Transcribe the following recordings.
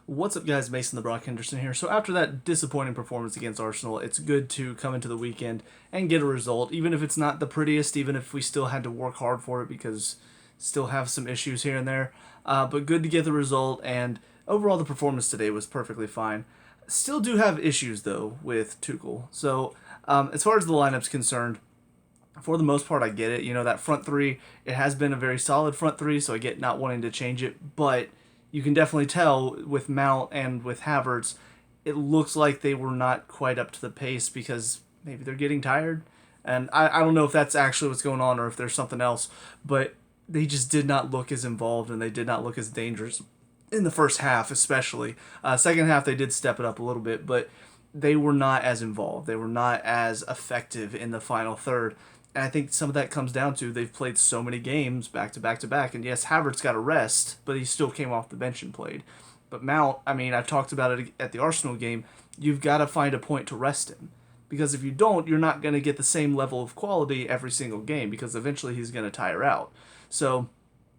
What's up, guys? Mason the Brock Henderson here. So after that disappointing performance against Arsenal, it's good to come into the weekend and get a result, even if it's not the prettiest, even if we still had to work hard for it because still have some issues here and there. But good to get the result, and overall the performance today was perfectly fine. Still do have issues though with Tuchel. So as far as the lineup's concerned, for the most part, I get it. You know, that front three, it has been a very solid front three, so I get not wanting to change it. But you can definitely tell with Mount and with Havertz, it looks like they were not quite up to the pace because maybe they're getting tired. And I don't know if that's actually what's going on or if there's something else, but they just did not look as involved and they did not look as dangerous in the first half, especially. Second half, they did step it up a little bit, but they were not as involved. They were not as effective in the final third. And I think some of that comes down to they've played so many games back to back to back. And yes, Havertz got a rest, but he still came off the bench and played. But Mount, I mean, I've talked about it at the Arsenal game. You've got to find a point to rest him. Because if you don't, you're not going to get the same level of quality every single game because eventually he's going to tire out. So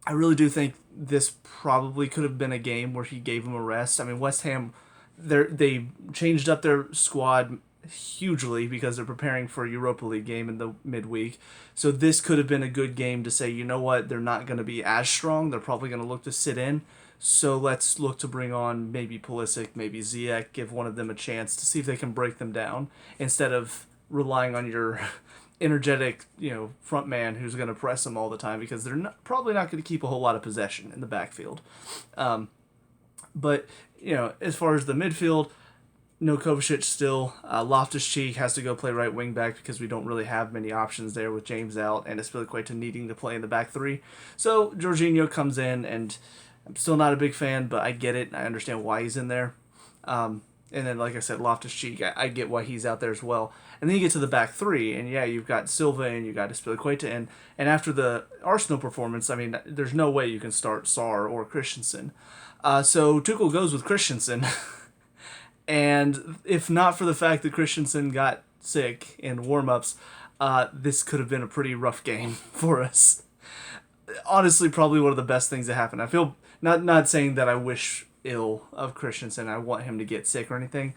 I really do think this probably could have been a game where he gave him a rest. I mean, West Ham, they changed up their squad hugely because they're preparing for a Europa League game in the midweek. So this could have been a good game to say, you know what, they're not going to be as strong. They're probably going to look to sit in. So let's look to bring on maybe Pulisic, maybe Ziyech, give one of them a chance to see if they can break them down instead of relying on your energetic, front man who's going to press them all the time because they're probably not going to keep a whole lot of possession in the backfield. But, as far as the midfield, no Kovacic still. Loftus-Cheek has to go play right wing back because we don't really have many options there with James out and Aspilicueta needing to play in the back three. So Jorginho comes in, and I'm still not a big fan, but I get it. I understand why he's in there. And then, like I said, Loftus-Cheek, I get why he's out there as well. And then you get to the back three, and yeah, you've got Silva and you've got Aspilicueta. And after the Arsenal performance, I mean, there's no way you can start Sarr or Christensen. So Tuchel goes with Christensen. And if not for the fact that Christensen got sick in warm-ups, this could have been a pretty rough game for us. Honestly, probably one of the best things that happened. I feel, not saying that I wish ill of Christensen, I want him to get sick or anything,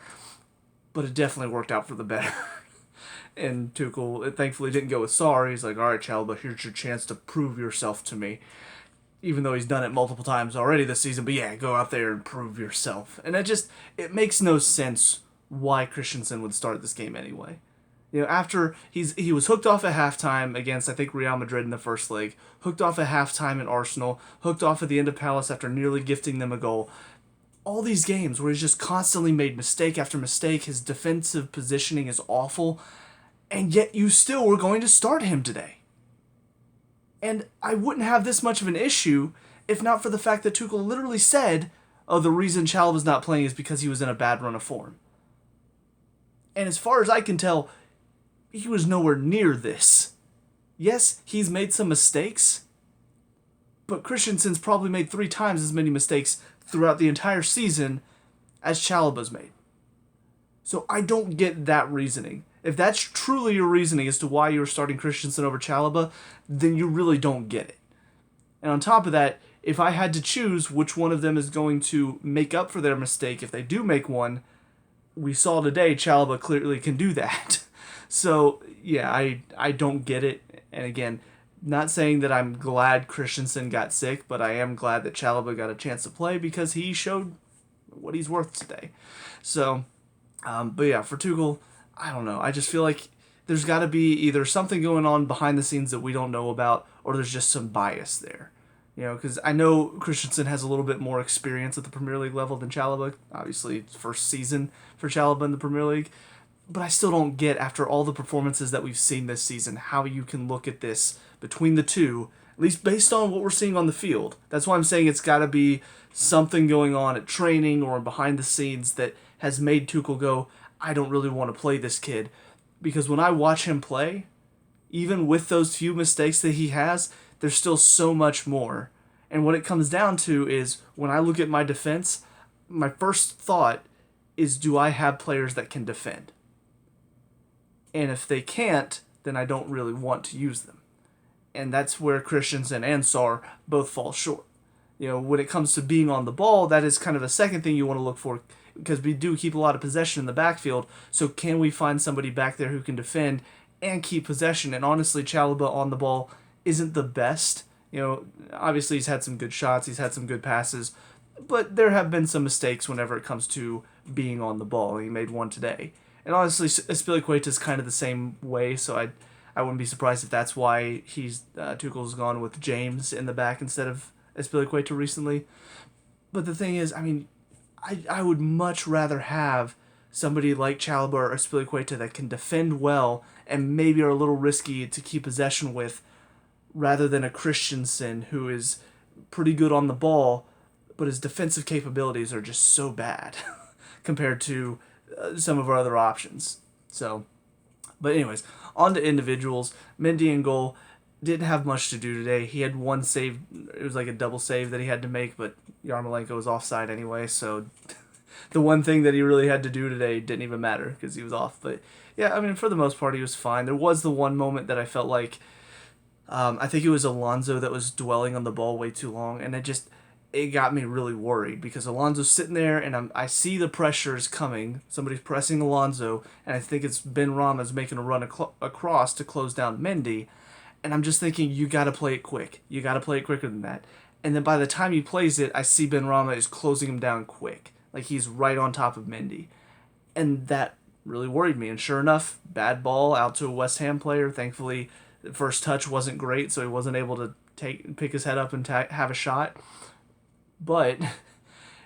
but it definitely worked out for the better. And Tuchel, thankfully, didn't go with Sarr. He's like, all right, Chalobah, here's your chance to prove yourself to me. Even though he's done it multiple times already this season, but yeah, go out there and prove yourself. And it makes no sense why Christensen would start this game anyway. After he was hooked off at halftime against, I think, Real Madrid in the first leg, hooked off at halftime in Arsenal, hooked off at the end of Palace after nearly gifting them a goal. All these games where he's just constantly made mistake after mistake, his defensive positioning is awful, and yet you still were going to start him today. And I wouldn't have this much of an issue if not for the fact that Tuchel literally said, oh, the reason Chalobah's not playing is because he was in a bad run of form. And as far as I can tell, he was nowhere near this. Yes, he's made some mistakes, but Christensen's probably made 3 times as many mistakes throughout the entire season as Chalobah's made. So I don't get that reasoning. If that's truly your reasoning as to why you're starting Christensen over Chalobah, then you really don't get it. And on top of that, if I had to choose which one of them is going to make up for their mistake if they do make one, we saw today Chalobah clearly can do that. So, yeah, I don't get it. And again, not saying that I'm glad Christensen got sick, but I am glad that Chalobah got a chance to play because he showed what he's worth today. So, but yeah, for Tuchel, I don't know. I just feel like there's got to be either something going on behind the scenes that we don't know about, or there's just some bias there. Because I know Christensen has a little bit more experience at the Premier League level than Chalobah. Obviously, it's first season for Chalobah in the Premier League. But I still don't get, after all the performances that we've seen this season, how you can look at this between the two, at least based on what we're seeing on the field. That's why I'm saying it's got to be something going on at training or behind the scenes that has made Tuchel go, I don't really want to play this kid. Because when I watch him play, even with those few mistakes that he has, there's still so much more. And what it comes down to is, when I look at my defense, my first thought is, do I have players that can defend? And if they can't, then I don't really want to use them. And that's where Christensen and Sarr both fall short. when it comes to being on the ball, that is kind of a second thing you want to look for because we do keep a lot of possession in the backfield. So can we find somebody back there who can defend and keep possession? And honestly, Chalobah on the ball isn't the best. Obviously he's had some good shots, he's had some good passes, but there have been some mistakes whenever it comes to being on the ball. He made one today. And honestly, Azpilicueta is kind of the same way, so I wouldn't be surprised if that's why Tuchel's gone with James in the back instead of Azpilicueta recently. But the thing is, I would much rather have somebody like Chalobah or Azpilicueta that can defend well and maybe are a little risky to keep possession with, rather than a Christensen who is pretty good on the ball, but his defensive capabilities are just so bad compared to some of our other options. So, but anyways, on to individuals. Mendy in goal didn't have much to do today. He had one save. It was like a double save that he had to make, but Yarmolenko was offside anyway, so the one thing that he really had to do today didn't even matter because he was off. But yeah, for the most part, he was fine. There was the one moment that I felt like, I think it was Alonso that was dwelling on the ball way too long, and it got me really worried because Alonso's sitting there and I see the pressures coming. Somebody's pressing Alonso, and I think it's Ben Rama's making a run across to close down Mendy. And I'm just thinking, you got to play it quick. You got to play it quicker than that. And then by the time he plays it, I see Ben Rama is closing him down quick. Like he's right on top of Mendy. And that really worried me. And sure enough, bad ball out to a West Ham player. Thankfully, the first touch wasn't great, so he wasn't able to pick his head up and have a shot. But,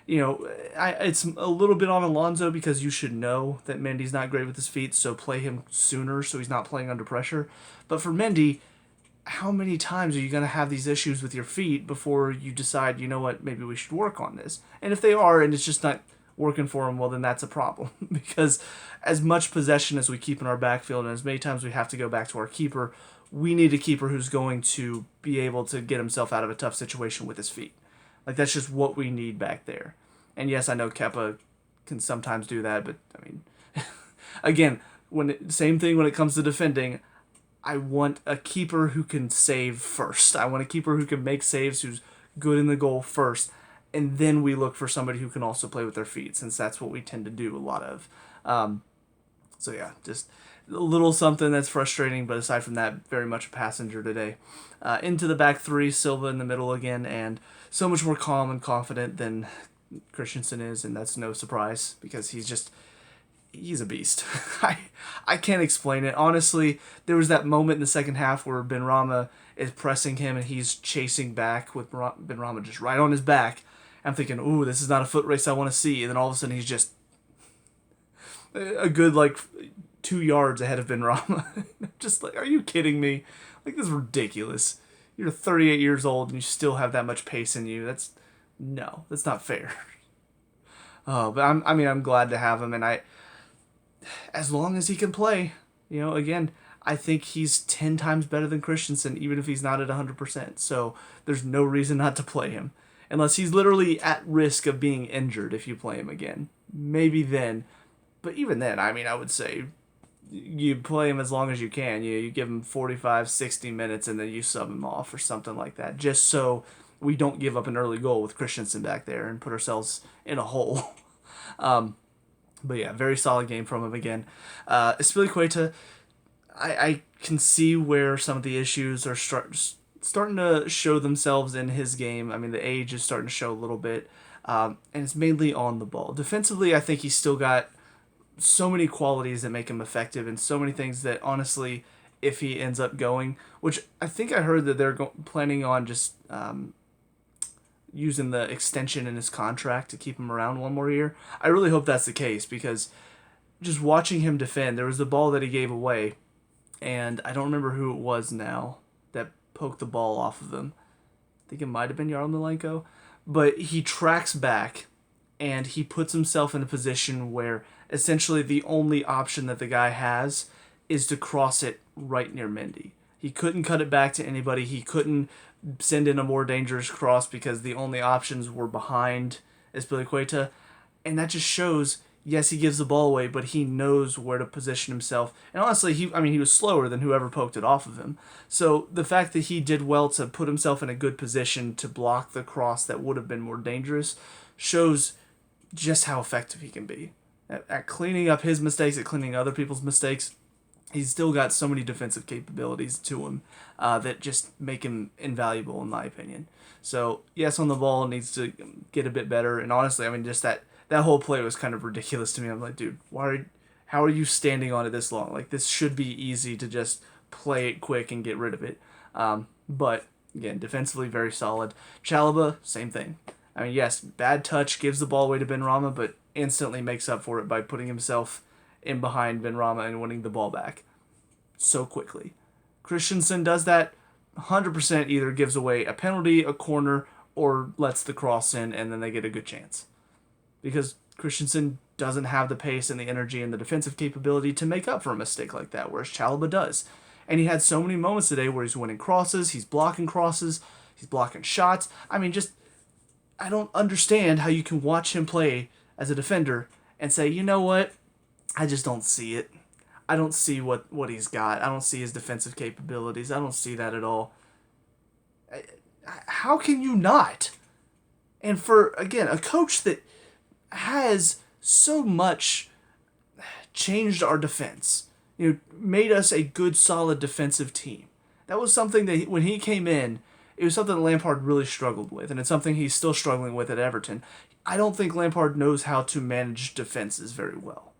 it's a little bit on Alonso because you should know that Mendy's not great with his feet, so play him sooner so he's not playing under pressure. But for Mendy, how many times are you going to have these issues with your feet before you decide, you know what, maybe we should work on this? And if they are and it's just not working for him, well, then that's a problem. Because as much possession as we keep in our backfield and as many times we have to go back to our keeper, we need a keeper who's going to be able to get himself out of a tough situation with his feet. Like, that's just what we need back there. And yes, I know Kepa can sometimes do that, but, again, same thing when it comes to defending. I want a keeper who can save first. I want a keeper who can make saves, who's good in the goal first, and then we look for somebody who can also play with their feet, since that's what we tend to do a lot of. So yeah, just a little something that's frustrating, but aside from that, very much a passenger today. Into the back three, Silva in the middle again, and so much more calm and confident than Christensen is, and that's no surprise because he's a beast. I can't explain it. Honestly, there was that moment in the second half where Ben Rama is pressing him and he's chasing back with Ben Rama just right on his back. I'm thinking, ooh, this is not a foot race I want to see. And then all of a sudden he's just a good 2 yards ahead of Ben Rama. Just like, are you kidding me? Like, this is ridiculous. You're 38 years old and you still have that much pace in you. That's not fair. Oh, but I'm glad to have him, and as long as he can play, again, I think he's 10 times better than Christensen, even if he's not at 100%. So there's no reason not to play him. Unless he's literally at risk of being injured if you play him again. Maybe then. But even then, I would say you play him as long as you can. You give him 45, 60 minutes, and then you sub him off or something like that. Just so we don't give up an early goal with Christensen back there and put ourselves in a hole. But yeah, very solid game from him again. Azpilicueta, I can see where some of the issues are starting to show themselves in his game. The age is starting to show a little bit, and it's mainly on the ball. Defensively, I think he's still got so many qualities that make him effective and so many things that, honestly, if he ends up going, which I think I heard that they're planning on just using the extension in his contract to keep him around one more year. I really hope that's the case because just watching him defend, there was the ball that he gave away, and I don't remember who it was now that poked the ball off of him. I think it might have been Yarmolenko, but he tracks back and he puts himself in a position where essentially the only option that the guy has is to cross it right near Mendy. He couldn't cut it back to anybody. He couldn't send in a more dangerous cross because the only options were behind Azpilicueta. And that just shows yes, he gives the ball away, but he knows where to position himself. And honestly, he was slower than whoever poked it off of him. So the fact that he did well to put himself in a good position to block the cross that would have been more dangerous shows just how effective he can be at cleaning up his mistakes, at cleaning other people's mistakes. He's still got so many defensive capabilities to him that just make him invaluable, in my opinion. So, yes, on the ball, needs to get a bit better. And honestly, just that whole play was kind of ridiculous to me. I'm like, dude, how are you standing on it this long? Like, this should be easy to just play it quick and get rid of it. But, again, defensively, very solid. Chalobah, same thing. Yes, bad touch, gives the ball away to Benrahma, but instantly makes up for it by putting himself in behind Benrahma and winning the ball back so quickly. Christensen does that 100%, either gives away a penalty, a corner, or lets the cross in, and then they get a good chance. Because Christensen doesn't have the pace and the energy and the defensive capability to make up for a mistake like that, whereas Chalobah does. And he had so many moments today where he's winning crosses, he's blocking shots. I don't understand how you can watch him play as a defender and say, you know what, I just don't see it. I don't see what he's got. I don't see his defensive capabilities. I don't see that at all. How can you not? And for, again, a coach that has so much changed our defense, made us a good, solid defensive team. That was something that when he came in, it was something that Lampard really struggled with, and it's something he's still struggling with at Everton. I don't think Lampard knows how to manage defenses very well.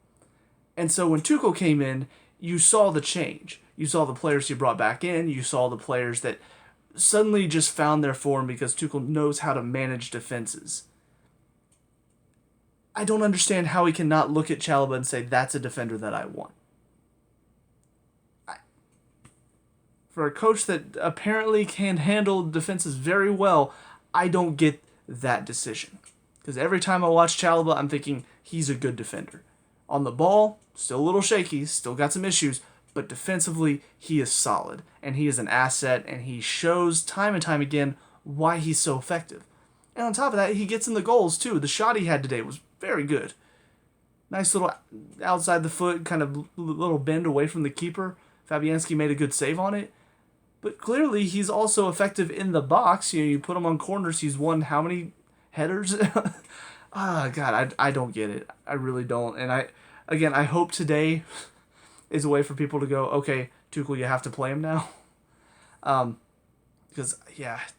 And so when Tuchel came in, you saw the change. You saw the players he brought back in. You saw the players that suddenly just found their form because Tuchel knows how to manage defenses. I don't understand how he cannot look at Chalobah and say, that's a defender that I want. For a coach that apparently can handle defenses very well, I don't get that decision. Because every time I watch Chalobah, I'm thinking he's a good defender. On the ball, still a little shaky, still got some issues, but defensively, he is solid. And he is an asset, and he shows time and time again why he's so effective. And on top of that, he gets in the goals too. The shot he had today was very good. Nice little outside the foot, kind of little bend away from the keeper. Fabianski made a good save on it. But clearly, he's also effective in the box. You put him on corners, he's won how many headers? God, I don't get it. I really don't. And I hope today is a way for people to go, okay, Tuchel, you have to play him now. Because,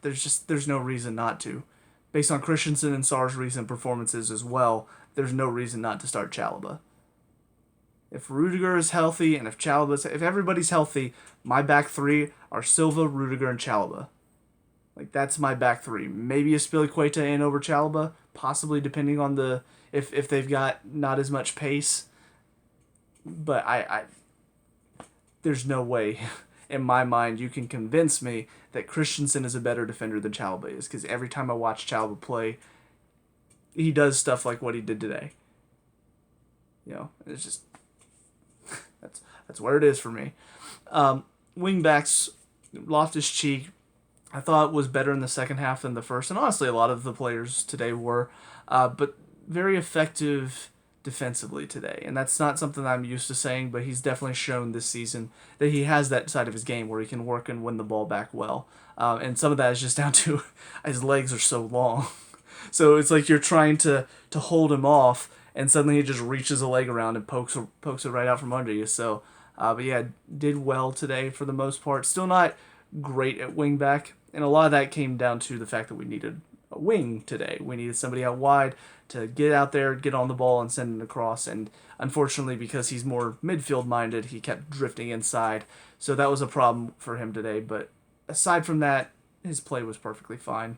there's no reason not to. Based on Christensen and Sarr's recent performances as well, there's no reason not to start Chalobah. If Rudiger is healthy and if everybody's healthy, my back three are Silva, Rudiger, and Chalobah. Like, that's my back three. Maybe a Spilicueta in over Chalobah, possibly depending on if they've got not as much pace. But there's no way in my mind you can convince me that Christensen is a better defender than Chalobah is, because every time I watch Chalobah play, he does stuff like what he did today. It's just that's where it is for me. Wingbacks, Loftus-Cheek, I thought was better in the second half than the first, and honestly, a lot of the players today were, but very effective defensively today, and that's not something I'm used to saying, but he's definitely shown this season that he has that side of his game where he can work and win the ball back well, and some of that is just down to his legs are so long, so it's like you're trying to hold him off, and suddenly he just reaches a leg around and pokes it right out from under you. So, but yeah, did well today for the most part. Still not great at wing back, and a lot of that came down to the fact that we needed a wing today. We needed somebody out wide to get out there, get on the ball, and send it across. And unfortunately, because he's more midfield-minded, he kept drifting inside. So that was a problem for him today. But aside from that, his play was perfectly fine.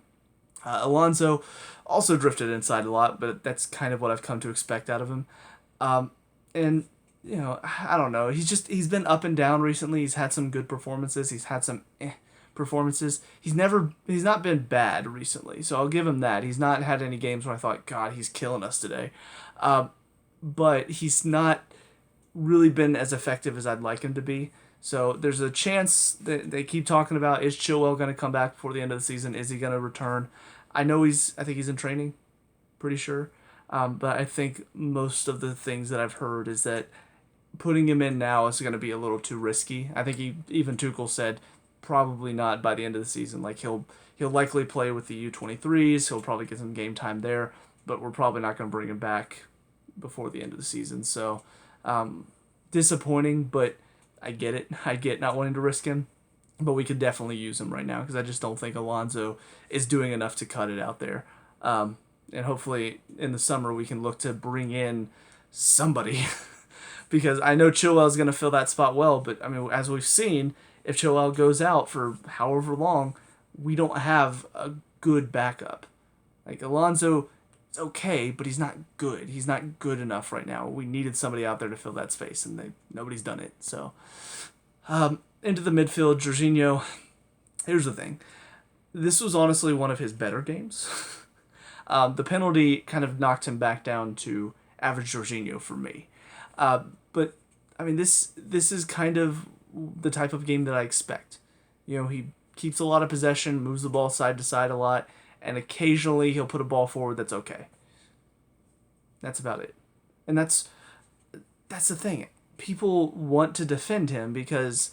Alonso also drifted inside a lot, but that's kind of what I've come to expect out of him. And, I don't know. He's been up and down recently. He's had some good performances. He's had some performances. He's not been bad recently, so I'll give him that. He's not had any games where I thought, God, he's killing us today. But he's not really been as effective as I'd like him to be. So there's a chance that they keep talking about, is Chilwell going to come back before the end of the season? Is he going to return? I think he's in training, pretty sure. But I think most of the things that I've heard is that putting him in now is going to be a little too risky. I think even Tuchel said probably not by the end of the season. Like he'll likely play with the U23s. He'll probably get some game time there, but we're probably not going to bring him back before the end of the season. So disappointing, but I get it. I get not wanting to risk him, but we could definitely use him right now because I just don't think Alonso is doing enough to cut it out there. And hopefully in the summer we can look to bring in somebody because I know Chilwell is going to fill that spot well, but I mean, as we've seen, if Chilwell goes out for however long, we don't have a good backup. Like Alonso is okay, but he's not good. He's not good enough right now. We needed somebody out there to fill that space, and nobody's done it. So into the midfield, Jorginho. Here's the thing. This was honestly one of his better games. The penalty kind of knocked him back down to average Jorginho for me. But I mean, this is kind of the type of game that I expect. You know, he keeps a lot of possession, moves the ball side to side a lot, and occasionally he'll put a ball forward that's okay. That's about it. And that's the thing. People want to defend him because,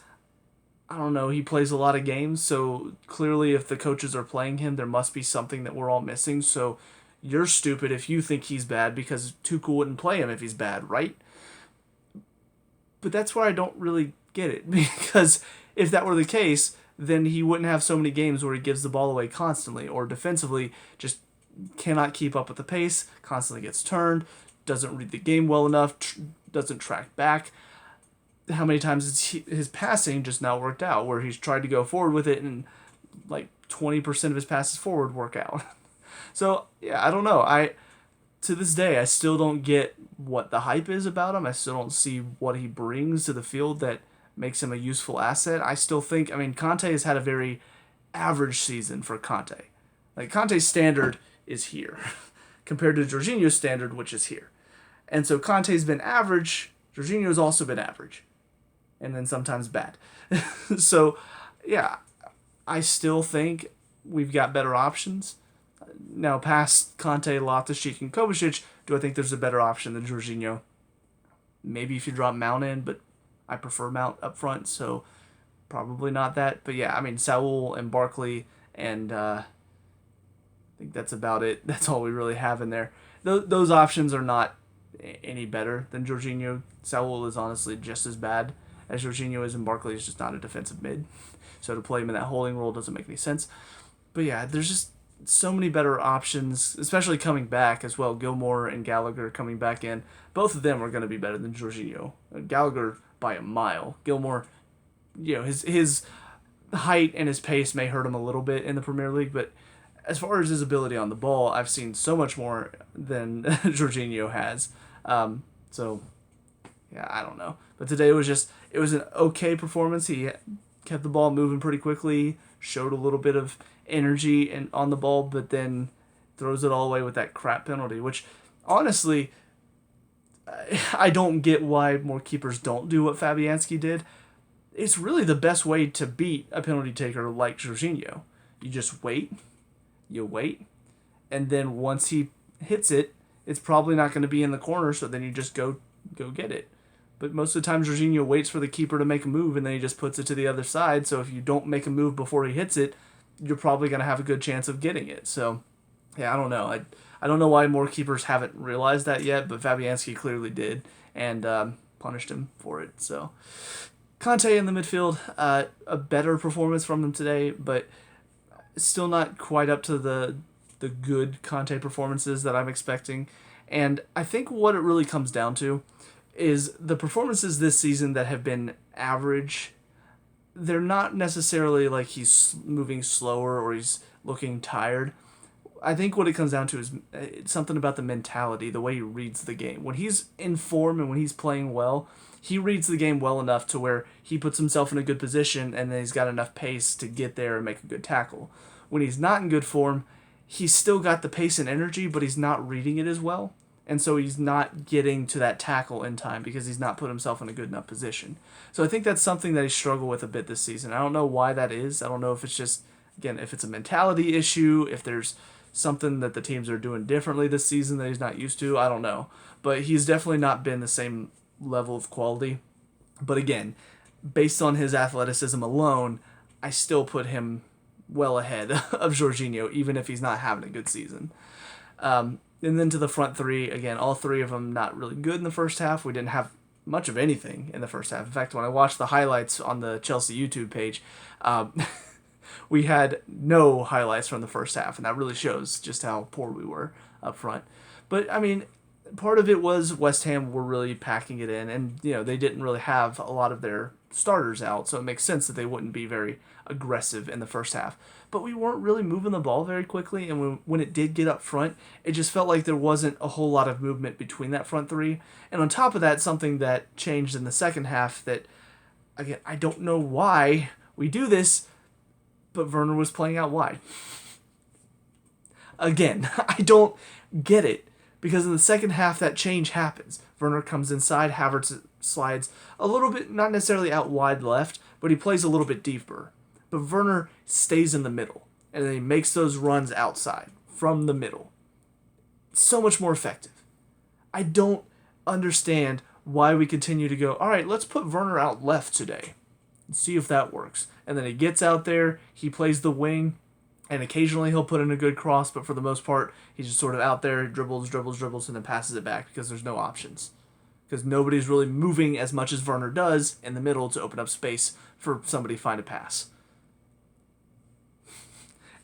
I don't know, he plays a lot of games, so clearly if the coaches are playing him, there must be something that we're all missing, so you're stupid if you think he's bad because Tuchel wouldn't play him if he's bad, right? But that's where I don't really get it, because if that were the case, then he wouldn't have so many games where he gives the ball away constantly, or defensively just cannot keep up with the pace, constantly gets turned, doesn't read the game well enough, doesn't track back. How many times has his passing just not worked out, where he's tried to go forward with it and like 20% of his passes forward work out. So, yeah, I don't know. To this day, I still don't get what the hype is about him. I still don't see what he brings to the field that makes him a useful asset. I still think, I mean, Kante has had a very average season for Kante. Like, Kante's standard is here compared to Jorginho's standard, which is here. And so Kante's been average. Jorginho's also been average. And then sometimes bad. So, yeah, I still think we've got better options. Now, past Kante, Loftus-Cheek, and Kovacic, do I think there's a better option than Jorginho? Maybe if you drop Mount in, but I prefer Mount up front, so probably not that. But yeah, I mean, Saul and Barkley, and I think that's about it. That's all we really have in there. Those options are not any better than Jorginho. Saul is honestly just as bad as Jorginho is, and Barkley is just not a defensive mid. So to play him in that holding role doesn't make any sense. But yeah, there's just so many better options, especially coming back as well. Gilmore and Gallagher coming back in. Both of them are going to be better than Jorginho. Gallagher by a mile. Gilmore, you know, his height and his pace may hurt him a little bit in the Premier League, but as far as his ability on the ball, I've seen so much more than Jorginho has. So, yeah, I don't know. But today it was an okay performance. He kept the ball moving pretty quickly, showed a little bit of energy and on the ball, but then throws it all away with that crap penalty, which honestly, I don't get why more keepers don't do what Fabianski did. It's really the best way to beat a penalty taker like Jorginho. You just wait, and then once he hits it, it's probably not going to be in the corner, so then you just go get it. But most of the time, Jorginho waits for the keeper to make a move, and then he just puts it to the other side, so if you don't make a move before he hits it, you're probably going to have a good chance of getting it. So, yeah, I don't know. I don't know why more keepers haven't realized that yet, but Fabianski clearly did and punished him for it. So, Kante in the midfield, a better performance from him today, but still not quite up to the good Kante performances that I'm expecting. And I think what it really comes down to is the performances this season that have been average. They're not necessarily like he's moving slower or he's looking tired. I think what it comes down to is it's something about the mentality, the way he reads the game. When he's in form and when he's playing well, he reads the game well enough to where he puts himself in a good position and then he's got enough pace to get there and make a good tackle. When he's not in good form, he's still got the pace and energy, but he's not reading it as well. And so he's not getting to that tackle in time because he's not put himself in a good enough position. So I think that's something that he struggled with a bit this season. I don't know why that is. I don't know if it's just, again, if it's a mentality issue, if there's something that the teams are doing differently this season that he's not used to. I don't know. But he's definitely not been the same level of quality. But again, based on his athleticism alone, I still put him well ahead of Jorginho, even if he's not having a good season. And then to the front three, again, all three of them not really good in the first half. We didn't have much of anything in the first half. In fact, when I watched the highlights on the Chelsea YouTube page, we had no highlights from the first half, and that really shows just how poor we were up front. But, I mean, part of it was West Ham were really packing it in, and, they didn't really have a lot of their starters out, so it makes sense that they wouldn't be very aggressive in the first half. But we weren't really moving the ball very quickly, and when it did get up front, it just felt like there wasn't a whole lot of movement between that front three. And on top of that, something that changed in the second half that, again, I don't know why we do this, but Werner was playing out wide. Again, I don't get it, because in the second half that change happens. Werner comes inside, Havertz slides a little bit, not necessarily out wide left, but he plays a little bit deeper. But Werner stays in the middle, and then he makes those runs outside from the middle. It's so much more effective. I don't understand why we continue to go, all right, let's put Werner out left today and see if that works. And then he gets out there, he plays the wing, and occasionally he'll put in a good cross, but for the most part, he's just sort of out there, dribbles, and then passes it back because there's no options. Because nobody's really moving as much as Werner does in the middle to open up space for somebody to find a pass.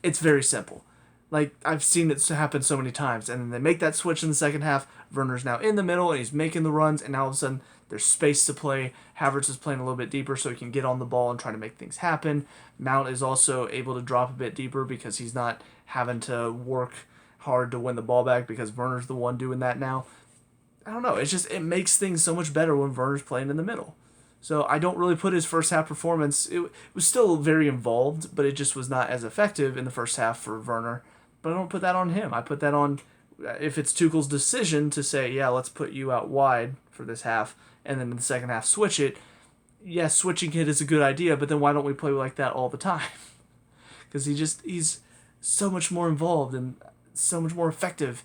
It's very simple. Like, I've seen it happen so many times, and then they make that switch in the second half. Werner's now in the middle, and he's making the runs, and now all of a sudden, there's space to play. Havertz is playing a little bit deeper so he can get on the ball and try to make things happen. Mount is also able to drop a bit deeper because he's not having to work hard to win the ball back because Werner's the one doing that now. I don't know. It makes things so much better when Werner's playing in the middle. So I don't really put his first half performance. It was still very involved, but it just was not as effective in the first half for Werner. But I don't put that on him. I put that on, if it's Tuchel's decision to say, yeah, let's put you out wide for this half, and then in the second half switch it. Yeah, switching it is a good idea, but then why don't we play like that all the time? Because he's so much more involved and so much more effective.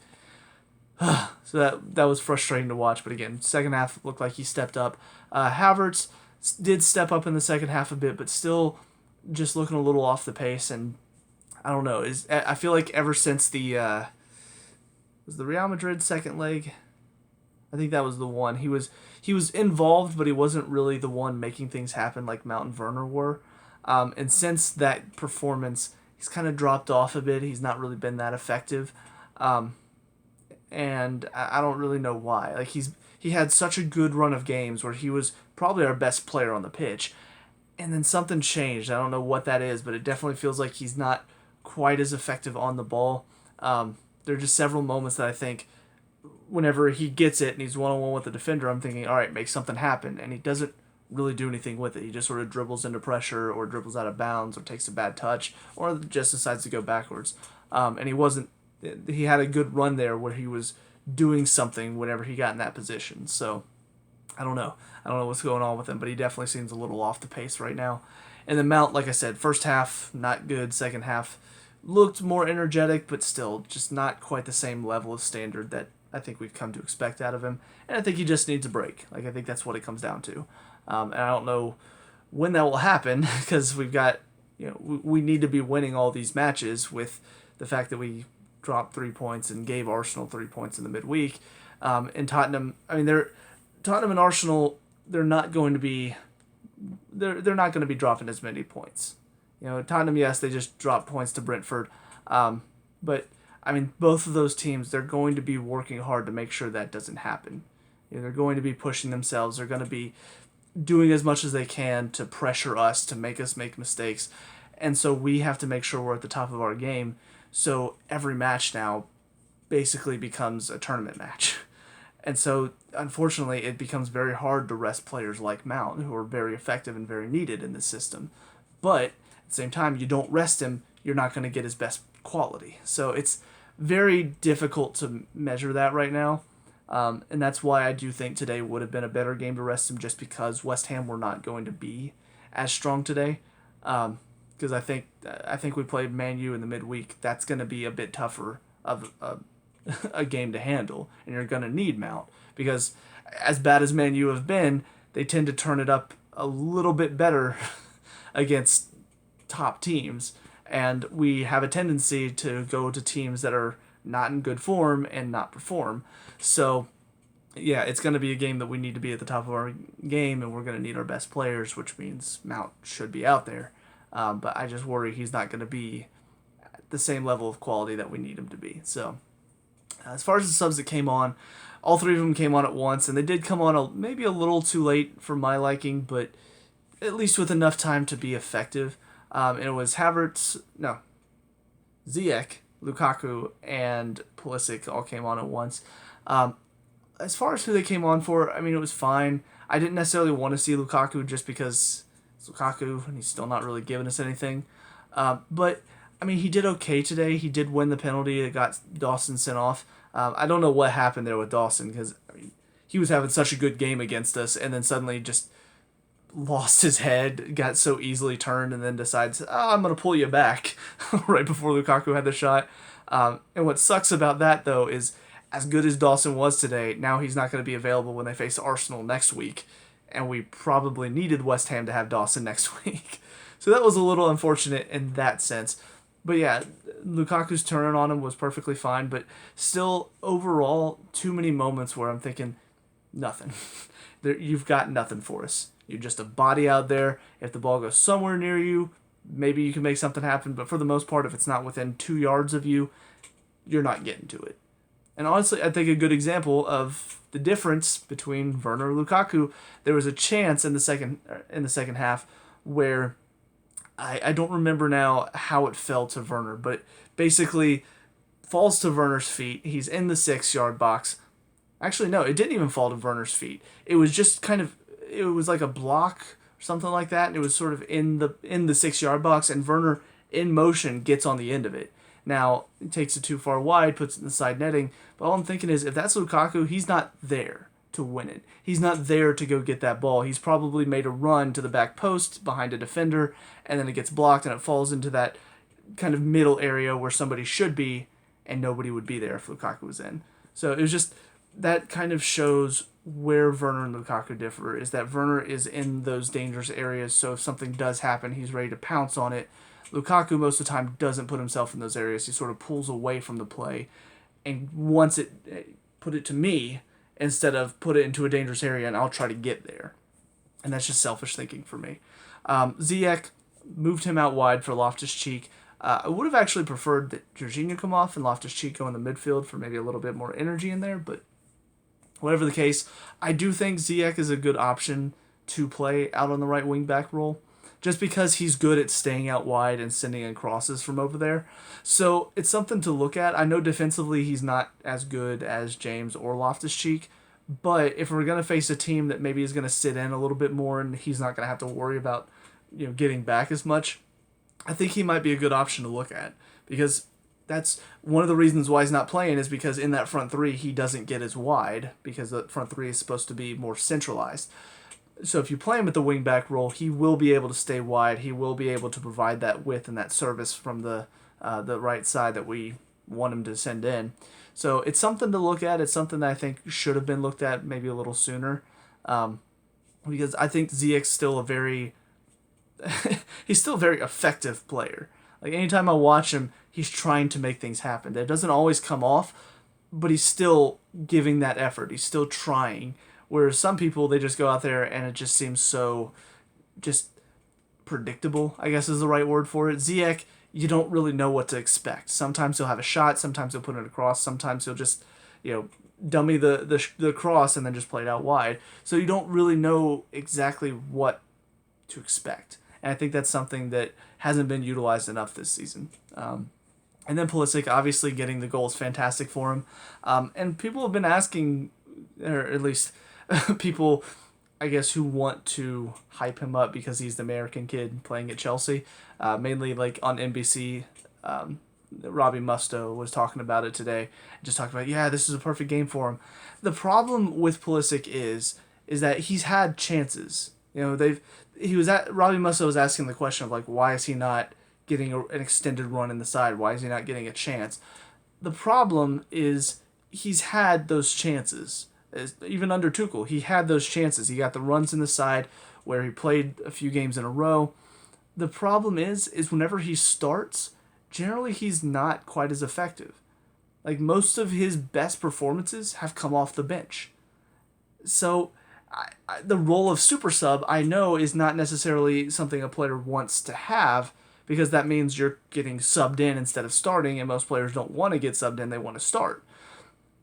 So that was frustrating to watch. But again, second half looked like he stepped up. Havertz did step up in the second half a bit, but still just looking a little off the pace. And I don't know. I feel like ever since was the Real Madrid second leg, I think that was the one. He was involved, but he wasn't really the one making things happen like Mount and Werner were. And since that performance, he's kind of dropped off a bit. He's not really been that effective. And I don't really know why. Like he had such a good run of games where he was probably our best player on the pitch, and then something changed. I don't know what that is, but it definitely feels like he's not quite as effective on the ball. There are just several moments that I think whenever he gets it and he's one-on-one with the defender, I'm thinking, all right, make something happen, and he doesn't really do anything with it. He just sort of dribbles into pressure or dribbles out of bounds or takes a bad touch or just decides to go backwards. And he had a good run there where he was doing something whenever he got in that position. So I don't know what's going on with him, but he definitely seems a little off the pace right now. And then Mount, like I said, first half not good, second half looked more energetic, but still just not quite the same level of standard that I think we've come to expect out of him. And I think he just needs a break. Like, I think that's what it comes down to. And I don't know when that will happen because we've got, we need to be winning all these matches with the fact that we dropped 3 points and gave Arsenal 3 points in the midweek. And Tottenham, Tottenham and Arsenal, they're not going to be dropping as many points. Tottenham, yes, they just dropped points to Brentford. But both of those teams, they're going to be working hard to make sure that doesn't happen. They're going to be pushing themselves. They're going to be doing as much as they can to pressure us, to make us make mistakes. And so we have to make sure we're at the top of our game. So every match now basically becomes a tournament match. And so, unfortunately, it becomes very hard to rest players like Mount, who are very effective and very needed in this system. But at the same time, you don't rest him, you're not going to get his best quality. So it's very difficult to measure that right now. And that's why I do think today would have been a better game to rest him, just because West Ham were not going to be as strong today. because I think we played Man U in the midweek. That's going to be a bit tougher of a game to handle, and you're going to need Mount because as bad as Man U have been, they tend to turn it up a little bit better against top teams, and we have a tendency to go to teams that are not in good form and not perform. So yeah, it's going to be a game that we need to be at the top of our game, and we're going to need our best players, which means Mount should be out there. But I just worry he's not going to be at the same level of quality that we need him to be. So as far as the subs that came on, all three of them came on at once, and they did come on maybe a little too late for my liking, but at least with enough time to be effective. It was Ziyech, Lukaku, and Pulisic all came on at once. As far as who they came on for, I mean, it was fine. I didn't necessarily want to see Lukaku just because it's Lukaku and he's still not really giving us anything. But, I mean, he did okay today. He did win the penalty that got Dawson sent off. I don't know what happened there with Dawson because, I mean, he was having such a good game against us and then suddenly just lost his head, got so easily turned, and then decides, I'm going to pull you back right before Lukaku had the shot. And what sucks about that, though, is as good as Dawson was today, now he's not going to be available when they face Arsenal next week. And we probably needed West Ham to have Dawson next week. So that was a little unfortunate in that sense. But yeah, Lukaku's turn on him was perfectly fine, but still, overall, too many moments where I'm thinking, nothing. You've got nothing for us. You're just a body out there. If the ball goes somewhere near you, maybe you can make something happen, but for the most part, if it's not within 2 yards of you, you're not getting to it. And honestly, I think a good example of the difference between Werner and Lukaku, there was a chance in the second half where I don't remember now how it fell to Werner, but basically falls to Werner's feet. He's in the 6-yard box. Actually, no, it didn't even fall to Werner's feet. It was just it was like a block or something like that, and it was sort of in the 6-yard box, and Werner in motion gets on the end of it. Now, it takes it too far wide, puts it in the side netting, but all I'm thinking is if that's Lukaku, he's not there to win it. He's not there to go get that ball. He's probably made a run to the back post behind a defender, and then it gets blocked, and it falls into that kind of middle area where somebody should be, and nobody would be there if Lukaku was in. So it was just, that kind of shows where Werner and Lukaku differ, is that Werner is in those dangerous areas, so if something does happen, he's ready to pounce on it. Lukaku most of the time doesn't put himself in those areas. He sort of pulls away from the play and wants it, put it to me instead of put it into a dangerous area and I'll try to get there. And that's just selfish thinking for me. Ziyech moved him out wide for Loftus-Cheek. I would have actually preferred that Jorginho come off and Loftus-Cheek go in the midfield for maybe a little bit more energy in there, but whatever the case, I do think Ziyech is a good option to play out on the right wing back role, just because he's good at staying out wide and sending in crosses from over there. So it's something to look at. I know defensively he's not as good as James or Loftus-Cheek, but if we're going to face a team that maybe is going to sit in a little bit more and he's not going to have to worry about getting back as much, I think he might be a good option to look at, because that's one of the reasons why he's not playing, is because in that front three he doesn't get as wide, because the front three is supposed to be more centralized. So if you play him at the wing-back role, he will be able to stay wide. He will be able to provide that width and that service from the right side that we want him to send in. So it's something to look at. It's something that I think should have been looked at maybe a little sooner, because I think Ziyech's still he's still a very effective player. Like, anytime I watch him, he's trying to make things happen. It doesn't always come off, but he's still giving that effort. He's still trying. Whereas some people, they just go out there and it just seems so just predictable, I guess is the right word for it. Ziyech, you don't really know what to expect. Sometimes he'll have a shot, sometimes he'll put it across, sometimes he'll just, dummy the cross and then just play it out wide. So you don't really know exactly what to expect. And I think that's something that hasn't been utilized enough this season. And then Pulisic, obviously getting the goal is fantastic for him. And people have been asking, or at least people, I guess, who want to hype him up because he's the American kid playing at Chelsea. Mainly like on NBC, Robbie Mustoe was talking about it today. Just talking about, this is a perfect game for him. The problem with Pulisic is that he's had chances You know, Robbie Musso was asking the question of like, why is he not getting an extended run in the side? Why is he not getting a chance? The problem is he's had those chances. Even under Tuchel, he had those chances. He got the runs in the side where he played a few games in a row. The problem is whenever he starts, generally he's not quite as effective. Like most of his best performances have come off the bench. So the role of super sub, I know, is not necessarily something a player wants to have because that means you're getting subbed in instead of starting, and most players don't want to get subbed in, they want to start.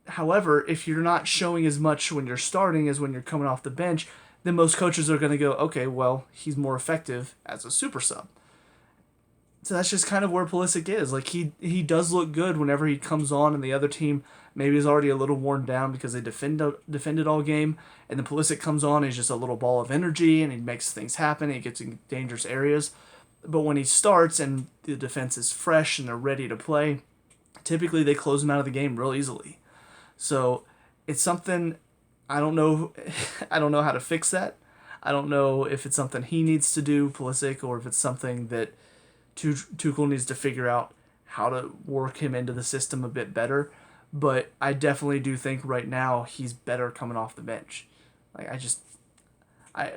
However, if you're not showing as much when you're starting as when you're coming off the bench, then most coaches are going to go, okay, well, he's more effective as a super sub. So that's just kind of where Pulisic is. Like he does look good whenever he comes on, and the other team maybe is already a little worn down because they defended all game, and then Pulisic comes on, and he's just a little ball of energy, and he makes things happen. And he gets in dangerous areas, but when he starts and the defense is fresh and they're ready to play, typically they close him out of the game real easily. So it's something I don't know. I don't know how to fix that. I don't know if it's something he needs to do, Pulisic, or if it's something that Tuchel needs to figure out how to work him into the system a bit better. But I definitely do think right now he's better coming off the bench. Like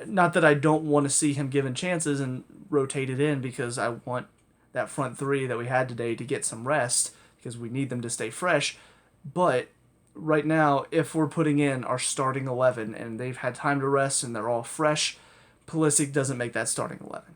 not that I don't want to see him given chances and rotated in, because I want that front three that we had today to get some rest because we need them to stay fresh. But right now, if we're putting in our starting 11 and they've had time to rest and they're all fresh, Pulisic doesn't make that starting 11.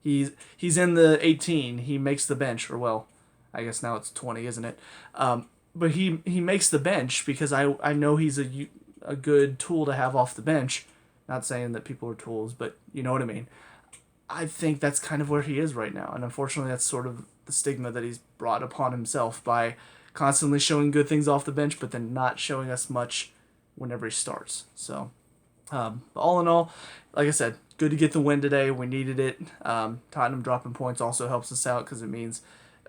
He's in the 18. He makes the bench, or well, I guess now it's 20, isn't it? But he makes the bench because I know he's a good tool to have off the bench. Not saying that people are tools, but you know what I mean. I think that's kind of where he is right now, and unfortunately, that's sort of the stigma that he's brought upon himself by constantly showing good things off the bench, but then not showing us much whenever he starts. So, all in all, like I said, good to get the win today. We needed it. Tottenham dropping points also helps us out because it means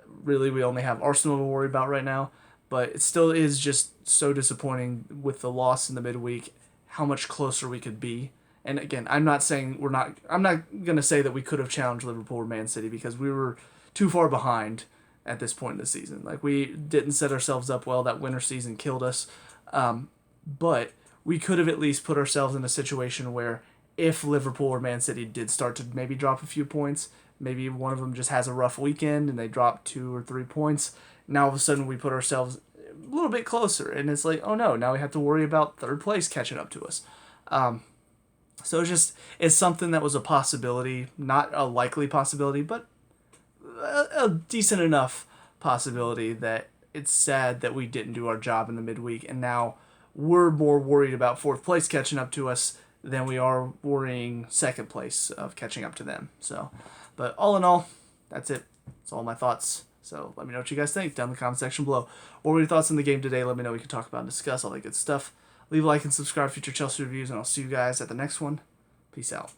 really we only have Arsenal to worry about right now. But it still is just so disappointing with the loss in the midweek, how much closer we could be. And again, I'm not gonna say that we could have challenged Liverpool or Man City because we were too far behind at this point in the season. Like we didn't set ourselves up well. That winter season killed us. But we could have at least put ourselves in a situation where if Liverpool or Man City did start to maybe drop a few points, maybe one of them just has a rough weekend and they drop 2 or 3 points, now all of a sudden we put ourselves a little bit closer, and it's like, oh no, now we have to worry about third place catching up to us. So it's something that was a possibility, not a likely possibility, but a decent enough possibility that it's sad that we didn't do our job in the midweek, and now we're more worried about fourth place catching up to us than we are worrying second place of catching up to them. So, but all in all, that's it. That's all my thoughts. So let me know what you guys think down in the comment section below. What were your thoughts on the game today? Let me know. We can talk about and discuss all that good stuff. Leave a like and subscribe for future Chelsea reviews, and I'll see you guys at the next one. Peace out.